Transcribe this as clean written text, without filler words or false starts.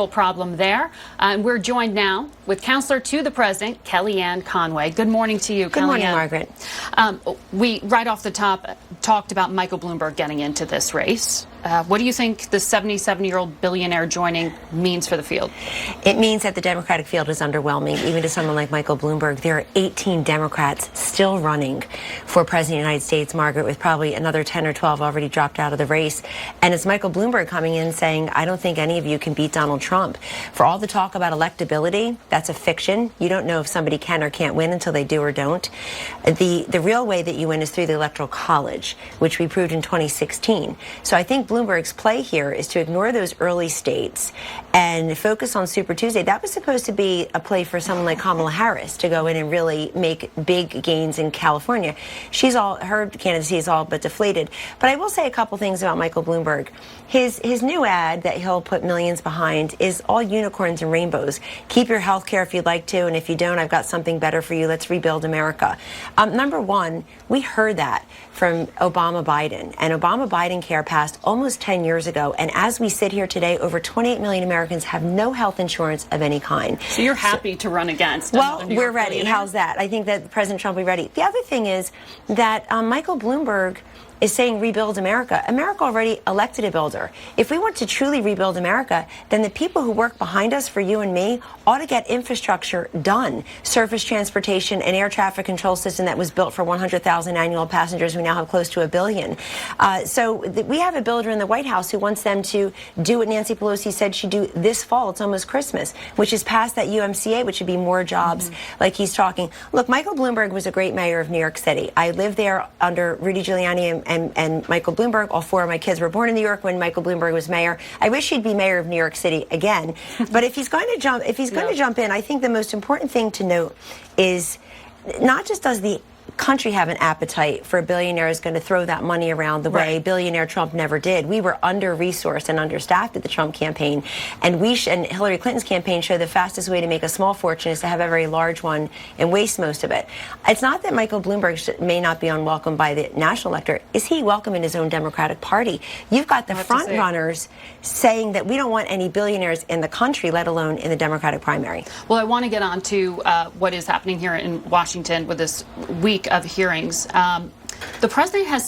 problem there. And we're joined now with Counselor to the President, Kellyanne Conway. Good morning to you, Good morning, Margaret. We, right off the top, talked about Michael Bloomberg getting into this race. What do you think the 77-year-old billionaire joining means for the field? It means that the Democratic field is underwhelming. Even to someone like Michael Bloomberg, there are 18 Democrats still running for President of the United States, Margaret, with probably another 10 or 12 already dropped out of the race. And it's Michael Bloomberg coming in saying, I don't think any of you can beat Donald Trump. For all the talk about electability, that's a fiction. You don't know if somebody can or can't win until they do or don't. The real way that you win is through the Electoral College, which we proved in 2016. So I think Bloomberg's play here is to ignore those early states and focus on Super Tuesday. That was supposed to be a play for someone like Kamala Harris to go in and really make big gains in California. Her candidacy is all but deflated. But I will say a couple things about Michael Bloomberg. His new ad that he'll put millions behind is all unicorns and rainbows. Keep your health care if you'd like to, and if you don't, I've got something better for you. Let's rebuild America. Number one, we heard that from Obama-Biden, and Obama-Biden care passed almost 10 years ago, and as we sit here today, over 28 million Americans have no health insurance of any kind. So you're happy to run against? Well, we're ready. How's that? I think that President Trump will be ready. The other thing is that Michael Bloomberg is saying rebuild America. America already elected a builder. If we want to truly rebuild America, then the people who work behind us for you and me ought to get infrastructure done. Surface transportation, an air traffic control system that was built for 100,000 annual passengers. We now have close to 1 billion. We have a builder in the White House who wants them to do what Nancy Pelosi said she'd do this fall. It's almost Christmas, which is pass that UMCA, which would be more jobs like he's talking. Look, Michael Bloomberg was a great mayor of New York City. I lived there under Rudy Giuliani and Michael Bloomberg. All 4 of my kids were born in New York when Michael Bloomberg was mayor. I wish he'd be mayor of New York City again. But if he's going to jump in, I think the most important thing to note is not just does the country have an appetite for a billionaire who's going to throw that money around the way billionaire Trump never did. We were under-resourced and understaffed at the Trump campaign, and and Hillary Clinton's campaign showed the fastest way to make a small fortune is to have a very large one and waste most of it. It's not that Michael Bloomberg may not be unwelcome by the national electorate. Is he welcome in his own Democratic Party? You've got the front runners saying that we don't want any billionaires in the country, let alone in the Democratic primary. Well, I want to get on to what is happening here in Washington with this week of hearings. The president has